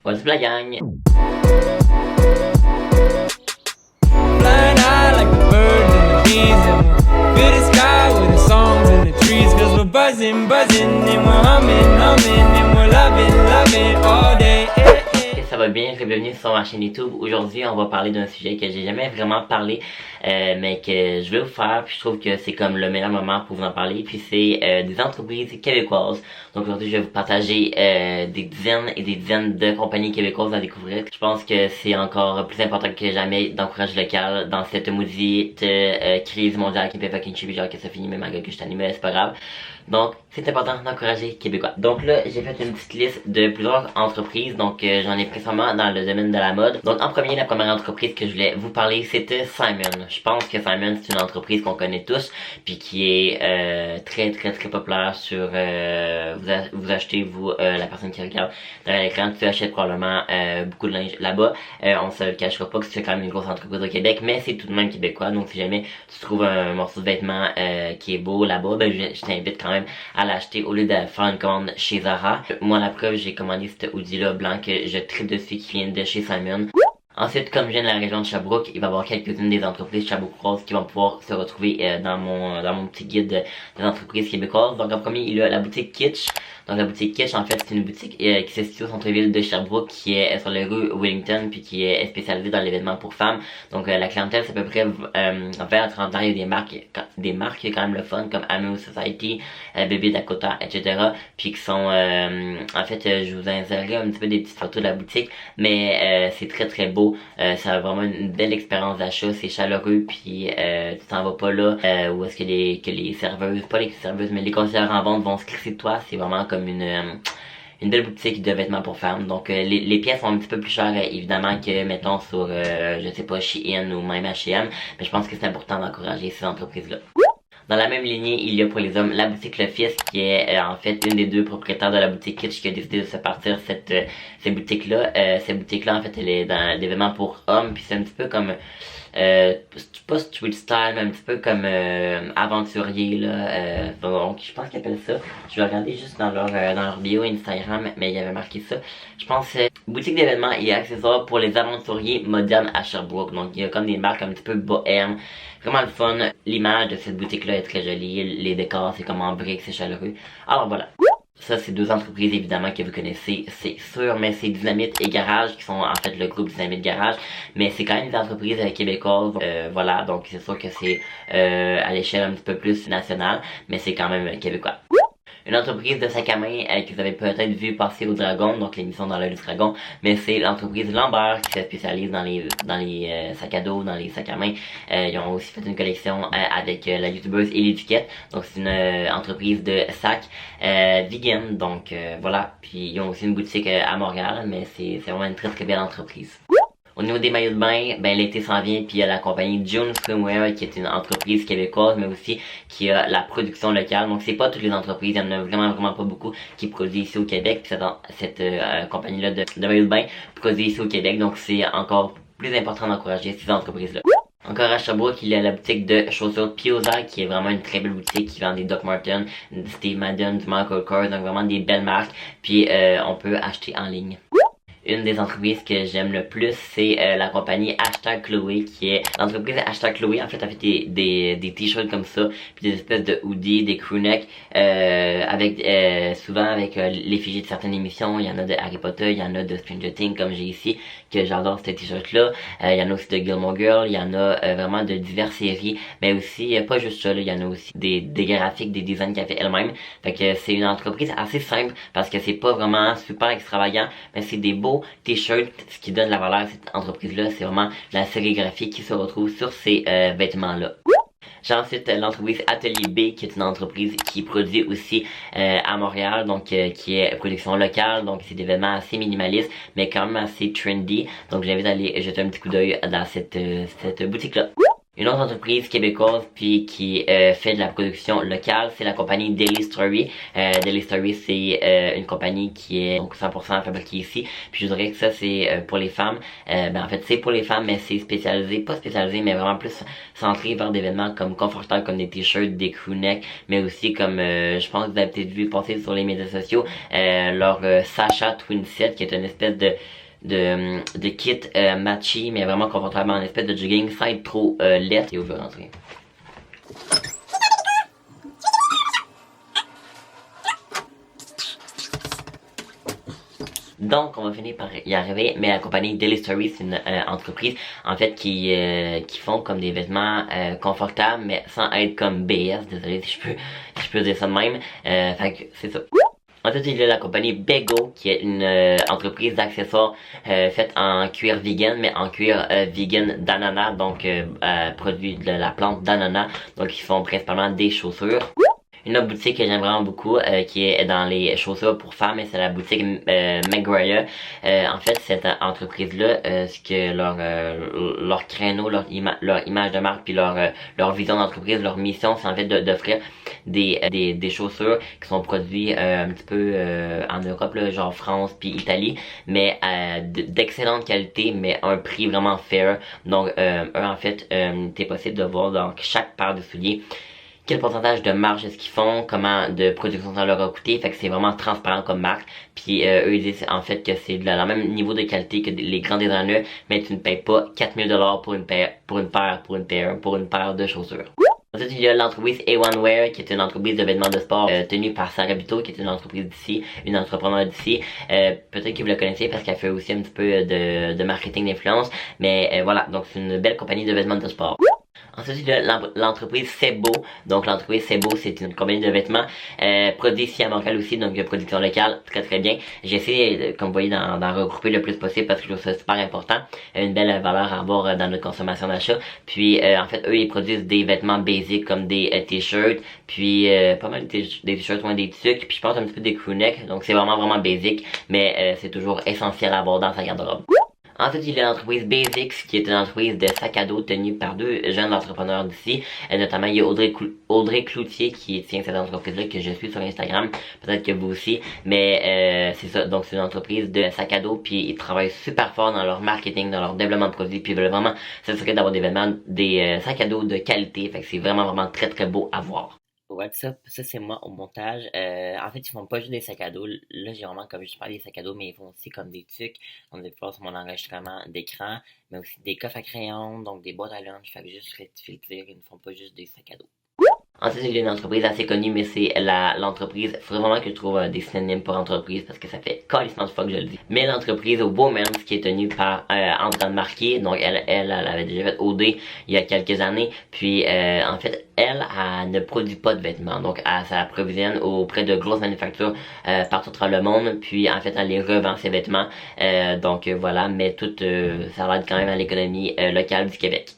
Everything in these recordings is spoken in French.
What's up la gang? Flying high like the birds and the bees, and we'll fill the sky with the songs and the trees, 'cause we're buzzing, buzzing, and we're humming, humming, and we're loving, loving all day. Ça va bien, bienvenue sur ma chaîne YouTube. Aujourd'hui, on va parler d'un sujet que j'ai jamais vraiment parlé, mais que je vais vous faire, puis je trouve que c'est comme le meilleur moment pour vous en parler, puis c'est des entreprises québécoises. Donc aujourd'hui, je vais vous partager des dizaines et des dizaines de compagnies québécoises à découvrir. Je pense que c'est encore plus important que jamais d'encourager local dans cette maudite crise mondiale qui me fait fucking chier, genre que ça finit même à gueule que je t'anime, c'est pas grave. Donc, c'est important d'encourager Québécois. Donc là, j'ai fait une petite liste de plusieurs entreprises. Donc, j'en ai principalement dans le domaine de la mode. Donc, en premier, la première entreprise que je voulais vous parler, c'était Simon. Je pense que Simon, c'est une entreprise qu'on connaît tous, puis qui est très populaire sur... vous achetez, vous, la personne qui regarde derrière l'écran, tu achètes probablement beaucoup de linge là-bas. On se le cachera pas que c'est quand même une grosse entreprise au Québec, mais c'est tout de même québécois. Donc, si jamais tu trouves un morceau de vêtement qui est beau là-bas, ben je t'invite quand même à l'acheter au lieu de faire une commande chez Zara. Moi, la preuve, j'ai commandé ce hoodie là blanc que je tripe dessus qui vient de chez Simon. Ensuite, comme je viens de la région de Sherbrooke, il va y avoir quelques-unes des entreprises Sherbrooke qui vont pouvoir se retrouver dans mon petit guide des entreprises québécoises. Donc en premier, il y a la boutique Kitsch. Donc la boutique Kitsch, en fait, c'est une boutique qui se situe au centre-ville de Sherbrooke, qui est sur la rue Wellington, puis qui est spécialisée dans l'événement pour femmes. Donc la clientèle, c'est à peu près 20-30 ans. Il y a des marques quand même le fun, comme Amuse Society, Baby Dakota, etc. Puis qui sont, en fait, je vous insérerai un petit peu des petites photos de la boutique, mais c'est très beau. Ça a vraiment une belle expérience d'achat, c'est chaleureux, puis tu t'en vas pas là où est-ce que les serveuses, pas les serveuses, mais les conseillères en vente vont se crisser de toi. C'est vraiment comme une belle boutique de vêtements pour femmes. Donc les pièces sont un petit peu plus chères évidemment que mettons sur je sais pas, Shein ou même H&M, mais je pense que c'est important d'encourager ces entreprises là. Dans la même lignée, il y a pour les hommes la boutique Le Fils, qui est en fait une des deux propriétaires de la boutique Kitsch qui a décidé de se partir cette boutique-là. Cette boutique-là, en fait, elle est dans l'événement pour hommes, puis c'est un petit peu comme pas street style, mais un petit peu comme aventurier là. Donc je pense qu'ils appellent ça. Je vais regarder juste dans leur bio Instagram, mais il y avait marqué ça. Je pense boutique d'événements et accessoires pour les aventuriers modernes à Sherbrooke. Donc il y a comme des marques un petit peu bohème. Vraiment le fun. L'image de cette boutique là est très jolie. Les décors c'est comme en briques, c'est chaleureux. Alors voilà. Ça, c'est deux entreprises évidemment que vous connaissez, c'est sûr, mais c'est Dynamite et Garage qui sont en fait le groupe Dynamite Garage, mais c'est quand même des entreprises québécoises, voilà, donc c'est sûr que c'est à l'échelle un petit peu plus nationale, mais c'est quand même québécois. Une entreprise de sac à main que vous avez peut-être vu passer au Dragon, donc l'émission dans l'œil du dragon, mais c'est l'entreprise Lambert qui se spécialise dans les sacs à dos, dans les sacs à main. Ils ont aussi fait une collection avec la youtubeuse Ellie Duquette, donc c'est une entreprise de sacs vegan, donc voilà. Puis ils ont aussi une boutique à Montréal, mais c'est vraiment une très belle entreprise. Au niveau des maillots de bain, ben l'été s'en vient, puis il y a la compagnie June Swimwear qui est une entreprise québécoise, mais aussi qui a la production locale. Donc c'est pas toutes les entreprises, il y en a vraiment pas beaucoup qui produisent ici au Québec. Puis cette compagnie-là de maillots de bain produit ici au Québec, donc c'est encore plus important d'encourager ces entreprises-là. Encore à Sherbrooke, il y a la boutique de chaussures Pioza qui est vraiment une très belle boutique qui vend des Doc Martens, Steve Madden, du Michael Kors, donc vraiment des belles marques. Puis on peut acheter en ligne. Une des entreprises que j'aime le plus, c'est la compagnie #Chloé, qui est l'entreprise #Chloé. En fait, elle fait des t-shirts comme ça, puis des espèces de hoodies, des crewnecks, avec souvent avec l'effigie de certaines émissions. Il y en a de Harry Potter, il y en a de Stranger Things comme j'ai ici, que j'adore ces t-shirts là. Il y en a aussi de Gilmore Girl, il y en a vraiment de diverses séries, mais aussi pas juste ça, là, il y en a aussi des graphiques, des designs qu'elle fait elle-même. Fait que c'est une entreprise assez simple parce que c'est pas vraiment super extravagant, mais c'est des beaux t-shirts. Ce qui donne la valeur à cette entreprise-là, c'est vraiment la sérigraphie qui se retrouve sur ces vêtements-là. J'ai ensuite l'entreprise Atelier B, qui est une entreprise qui produit aussi à Montréal, donc qui est production locale, donc c'est des vêtements assez minimalistes, mais quand même assez trendy. Donc j'invite à aller jeter un petit coup d'œil dans cette boutique-là. Une autre entreprise québécoise puis qui fait de la production locale, c'est la compagnie Daily Story. Daily Story, c'est une compagnie qui est donc 100% fabriquée ici. Puis je dirais que ça c'est pour les femmes. En fait c'est pour les femmes, mais c'est spécialisé, pas spécialisé, mais vraiment plus centré vers des événements comme confortables, comme des t-shirts, des crewnecks, mais aussi comme je pense que vous avez peut-être vu passer sur les médias sociaux leur Sasha Twin Set, qui est une espèce de kit matchy, mais vraiment confortable en espèce de jogging sans être trop laid. Et où je vais rentrer. Donc, on va finir par y arriver, mais la compagnie Daily Story, c'est une entreprise, en fait, qui font comme des vêtements confortables, mais sans être comme BS, désolé si je peux dire ça de même. Fait que, c'est ça. Ensuite, il y a la compagnie Bego, qui est une entreprise d'accessoires faite en cuir vegan, mais en cuir vegan d'ananas, donc produit de la plante d'ananas. Donc, ils font principalement des chaussures. Une autre boutique que j'aime vraiment beaucoup, qui est dans les chaussures pour femmes, et c'est la boutique McGuire. En fait, cette entreprise-là, ce que leur créneau, leur image de marque, puis leur vision d'entreprise, leur mission, c'est en fait d'offrir des chaussures qui sont produites un petit peu en Europe, là, genre France puis Italie, mais d'excellente qualité, mais à un prix vraiment fair. Donc, en fait, c'est possible de voir dans chaque paire de souliers quel pourcentage de marge est-ce qu'ils font, comment de production ça leur a coûté, fait que c'est vraiment transparent comme marque. Puis eux ils disent en fait que c'est de la même niveau de qualité que les grands designers, mais tu ne payes pas 4000$ pour une paire de chaussures. Ensuite, il y a l'entreprise A1 Wear, qui est une entreprise de vêtements de sport tenue par Sarah Bito, qui est une entreprise d'ici, une entrepreneur d'ici. Peut-être que vous la connaissez parce qu'elle fait aussi un petit peu de marketing d'influence, mais voilà, donc c'est une belle compagnie de vêtements de sport. Ensuite, il y a l'entreprise Sebo. Donc, l'entreprise Sebo, c'est une compagnie de vêtements produit ici à Montréal aussi, donc de production locale, très très bien. J'ai essayé, comme vous voyez, d'en regrouper le plus possible parce que je trouve ça super important. Une belle valeur à avoir dans notre consommation d'achat. Puis, en fait, eux, ils produisent des vêtements basiques comme des t-shirts, puis pas mal des t-shirts, des tucs, puis je pense un petit peu des crewnecks. Donc, c'est vraiment vraiment basique, mais c'est toujours essentiel à avoir dans sa garde-robe. Ensuite, il y a l'entreprise Basics, qui est une entreprise de sacs à dos tenue par deux jeunes entrepreneurs d'ici. Notamment, il y a Audrey Cloutier qui tient cette entreprise-là, que je suis sur Instagram. Peut-être que vous aussi. Mais c'est ça. Donc, c'est une entreprise de sacs à dos. Puis, ils travaillent super fort dans leur marketing, dans leur développement de produits. Puis, ils veulent vraiment s'assurer d'avoir des sacs à dos de qualité. Fait que c'est vraiment, vraiment très, très beau à voir. Ouais, ça c'est moi au montage. En fait, ils font pas juste des sacs à dos. Là, j'ai vraiment, comme je parle, des sacs à dos, mais ils font aussi comme des tucs. On va voir sur mon enregistrement d'écran, mais aussi des coffres à crayon, donc des boîtes à lunch. Fait que juste rectifier le tir, ils ne font pas juste des sacs à dos. Ensuite, il y a une entreprise assez connue, mais c'est l'entreprise. Faudrait vraiment que je trouve des synonymes pour entreprise parce que ça fait calissement de fois que je le dis. Mais l'entreprise Womans, qui est tenue par Andréane Marquis. Donc elle avait déjà fait OD il y a quelques années. Puis en fait, elle ne produit pas de vêtements. Donc elle s'approvisionne auprès de grosses manufactures partout à travers le monde. Puis en fait, elle les revend ses vêtements. Donc voilà, mais tout ça aide quand même à l'économie locale du Québec.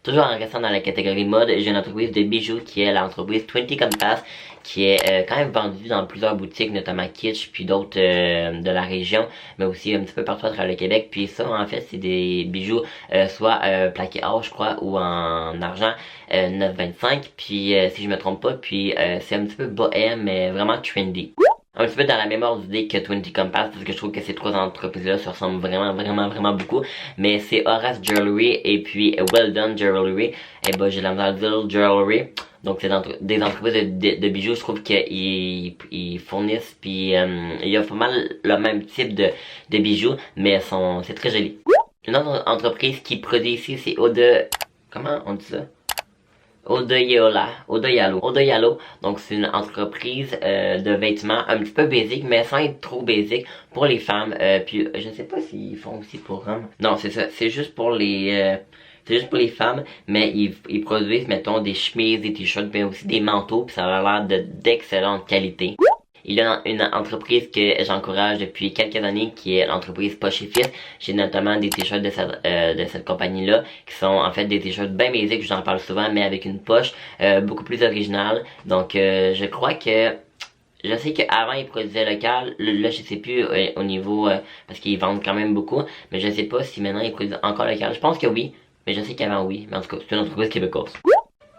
Toujours en restant dans la catégorie mode, j'ai une entreprise de bijoux qui est l'entreprise 20 Compass, qui est quand même vendue dans plusieurs boutiques, notamment Kitsch, puis d'autres de la région, mais aussi un petit peu partout à travers le Québec. Puis ça, en fait, c'est des bijoux soit plaqués or, je crois, ou en argent 9,25. Puis si je me trompe pas, puis c'est un petit peu bohème, mais vraiment trendy. Un petit peu dans la même ordre d'idée que 20 Compass, parce que je trouve que ces trois entreprises-là se ressemblent vraiment beaucoup. Mais c'est Horace Jewelry et puis Well Done Jewelry. Et bah j'ai la misère de dire Jewelry. Donc c'est des entreprises de bijoux, je trouve qu'ils fournissent, puis il y a pas mal le même type de bijoux, mais c'est très joli. Une autre entreprise qui produit ici, c'est comment on dit ça? Odoyalo. Donc c'est une entreprise de vêtements un petit peu basique, mais sans être trop basique pour les femmes. Puis je ne sais pas s'ils font aussi pour hommes. Non, c'est ça. C'est juste pour les femmes, mais ils produisent, mettons, des chemises, des t-shirts, mais aussi des manteaux, puis ça a l'air d'excellente qualité. Il y a une entreprise que j'encourage depuis quelques années qui est l'entreprise Poche et Fils. J'ai notamment des t-shirts de cette compagnie-là qui sont en fait des t-shirts bien basiques, j'en parle souvent, mais avec une poche beaucoup plus originale. Donc je crois que je sais qu'avant ils produisaient local, là je sais plus au niveau parce qu'ils vendent quand même beaucoup, mais je sais pas si maintenant ils produisent encore local. Je pense que oui, mais je sais qu'avant oui, mais en tout cas c'est une entreprise québécoise.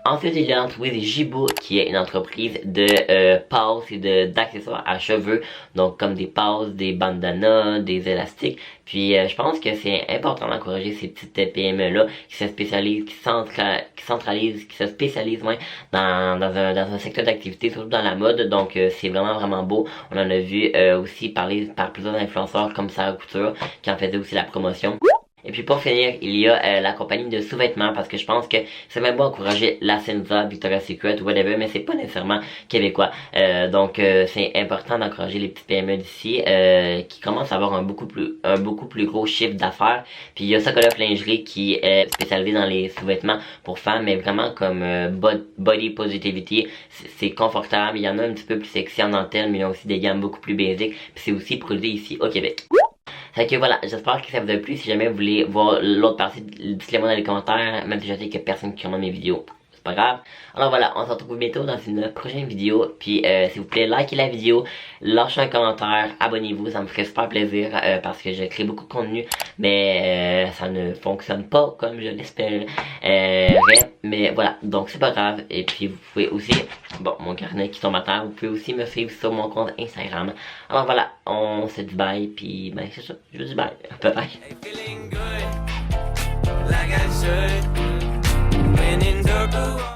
Ensuite, il y a l'entreprise Jibo qui est une entreprise de passes et d'accessoires à cheveux, donc comme des passes, des bandanas, des élastiques. Puis je pense que c'est important d'encourager ces petites PME-là qui se spécialisent, qui se spécialisent dans un secteur d'activité, surtout dans la mode. Donc c'est vraiment beau. On en a vu aussi parler par plusieurs influenceurs comme Sarah Couture qui en faisait aussi la promotion. Et puis pour finir, il y a la compagnie de sous-vêtements parce que je pense que c'est même beau encourager la Senza, Victoria's Secret, whatever, mais c'est pas nécessairement québécois. Donc c'est important d'encourager les petites PME d'ici qui commencent à avoir un beaucoup plus gros chiffre d'affaires. Puis il y a Sokolov Lingerie qui est spécialisé dans les sous-vêtements pour femmes, mais vraiment comme body positivity. C'est confortable, il y en a un petit peu plus sexy en dentelle, mais il y a aussi des gammes beaucoup plus basiques. Puis c'est aussi produit ici au Québec. Fait que voilà, j'espère que ça vous a plu. Si jamais vous voulez voir l'autre partie, dites-le moi dans les commentaires, même si je sais qu'il y a personne qui commande mes vidéos. C'est pas grave. Alors voilà, on se retrouve bientôt dans une prochaine vidéo. Puis s'il vous plaît, likez la vidéo, lâchez un commentaire, abonnez-vous, ça me ferait super plaisir parce que je crée beaucoup de contenu, mais ça ne fonctionne pas comme je l'espérais. Mais voilà, donc c'est pas grave. Et puis vous pouvez aussi, bon, mon carnet qui tombe à terre, vous pouvez aussi me suivre sur mon compte Instagram. Alors voilà, on se dit bye, puis ben c'est ça, je vous dis bye. Bye bye.